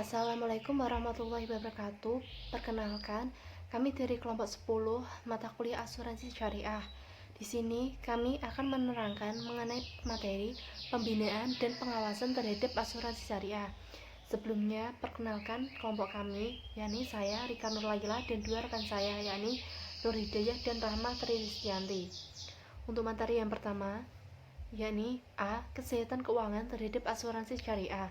Assalamualaikum warahmatullahi wabarakatuh. Perkenalkan, kami dari kelompok 10 mata kuliah asuransi syariah. Di sini kami akan menerangkan mengenai materi pembinaan dan pengawasan terhadap asuransi syariah. Sebelumnya, perkenalkan kelompok kami, yakni saya Rika Nurlaila dan dua rekan saya, yakni Nur Hidayah dan Rahma Tririsyanti. Untuk materi yang pertama, yakni A. Kesehatan keuangan terhadap asuransi syariah.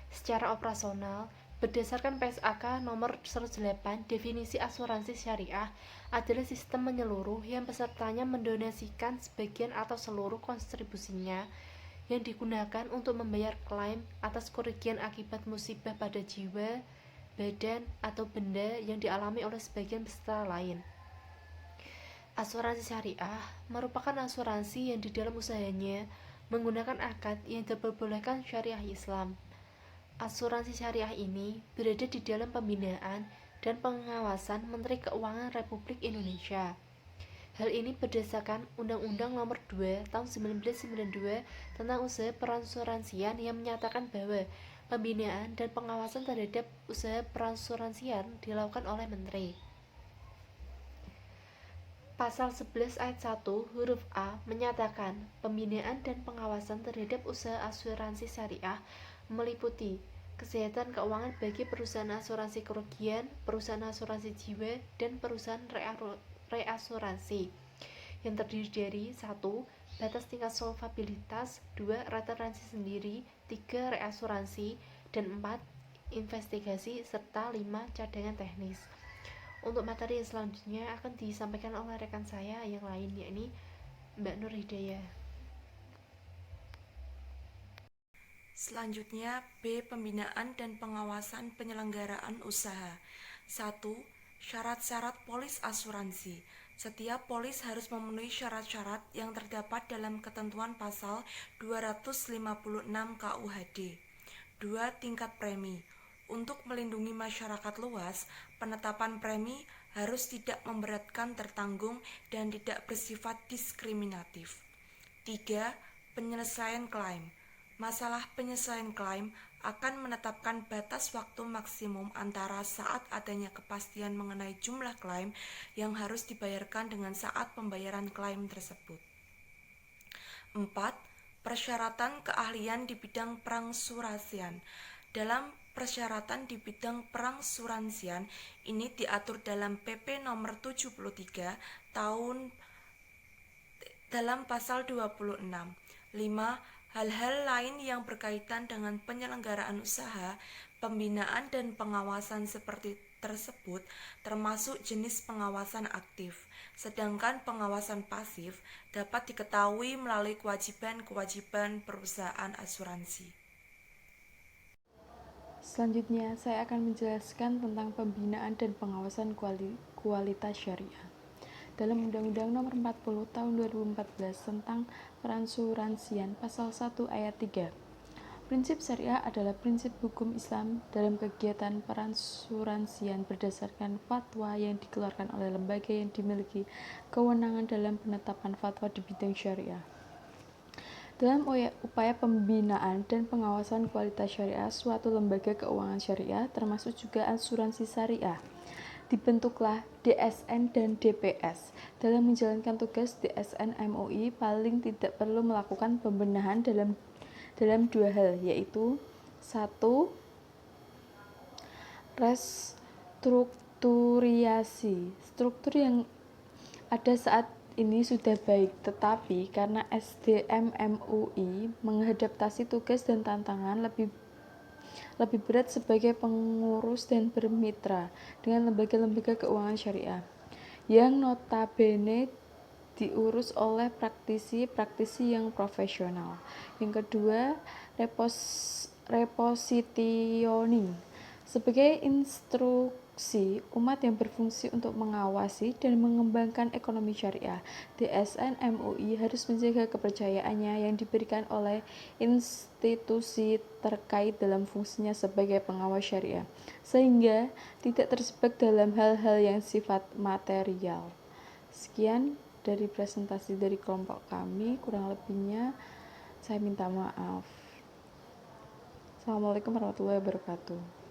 Secara operasional, berdasarkan PSAK nomor 108, definisi asuransi syariah adalah sistem menyeluruh yang pesertanya mendonasikan sebagian atau seluruh kontribusinya yang digunakan untuk membayar klaim atas kerugian akibat musibah pada jiwa, badan, atau benda yang dialami oleh sebagian peserta lain. Asuransi syariah merupakan asuransi yang di dalam usahanya menggunakan akad yang diperbolehkan syariah Islam. Asuransi syariah ini berada di dalam pembinaan dan pengawasan Menteri Keuangan Republik Indonesia. Hal ini berdasarkan Undang-Undang Nomor 2 Tahun 1992 tentang usaha perasuransian yang menyatakan bahwa pembinaan dan pengawasan terhadap usaha perasuransian dilakukan oleh Menteri. Pasal 11 ayat 1 huruf A menyatakan pembinaan dan pengawasan terhadap usaha asuransi syariah meliputi kesehatan keuangan bagi perusahaan asuransi kerugian, perusahaan asuransi jiwa, dan perusahaan reasuransi yang terdiri dari 1. Batas tingkat solvabilitas, 2. Retensi sendiri, 3. Reasuransi, dan 4. Investigasi, serta 5. Cadangan teknis. Untuk materi yang selanjutnya akan disampaikan oleh rekan saya yang lain, yakni Mbak Nur Hidayah. Selanjutnya, B. Pembinaan dan pengawasan penyelenggaraan usaha. 1. Syarat-syarat polis asuransi. Setiap polis harus memenuhi syarat-syarat yang terdapat dalam ketentuan pasal 256 KUHD. 2. Tingkat premi. Untuk melindungi masyarakat luas, penetapan premi harus tidak memberatkan tertanggung dan tidak bersifat diskriminatif. 3. Penyelesaian klaim. Masalah penyelesaian klaim akan menetapkan batas waktu maksimum antara saat adanya kepastian mengenai jumlah klaim yang harus dibayarkan dengan saat pembayaran klaim tersebut. 4. Persyaratan keahlian di bidang perangsuransian. Dalam persyaratan di bidang perangsuransian ini diatur dalam PP nomor 73 tahun dalam pasal 26. 5. Hal-hal lain yang berkaitan dengan penyelenggaraan usaha, pembinaan dan pengawasan seperti tersebut termasuk jenis pengawasan aktif, sedangkan pengawasan pasif dapat diketahui melalui kewajiban-kewajiban perusahaan asuransi. Selanjutnya, saya akan menjelaskan tentang pembinaan dan pengawasan kualitas syariah. Dalam Undang-Undang Nomor 40 Tahun 2014 tentang Perasuransian Pasal 1 Ayat 3. Prinsip syariah adalah prinsip hukum Islam dalam kegiatan perasuransian berdasarkan fatwa yang dikeluarkan oleh lembaga yang dimiliki kewenangan dalam penetapan fatwa di bidang syariah. Dalam upaya pembinaan dan pengawasan kualitas syariah suatu lembaga keuangan syariah, termasuk juga asuransi syariah, dibentuklah DSN dan DPS. Dalam menjalankan tugas, DSN MUI paling tidak perlu melakukan pembenahan dalam dua hal, yaitu 1. Restrukturiasi. Struktur yang ada saat ini sudah baik, tetapi karena SDM MUI mengadaptasi tugas dan tantangan lebih berat sebagai pengurus dan bermitra dengan lembaga-lembaga keuangan syariah yang notabene diurus oleh praktisi yang profesional. Yang kedua, repositioning sebagai instruksi umat yang berfungsi untuk mengawasi dan mengembangkan ekonomi syariah. DSN MUI harus menjaga kepercayaannya yang diberikan oleh institusi terkait dalam fungsinya sebagai pengawas syariah, sehingga tidak terjebak dalam hal-hal yang sifat material. Sekian dari presentasi dari kelompok kami, kurang lebihnya saya minta maaf. Assalamualaikum warahmatullahi wabarakatuh.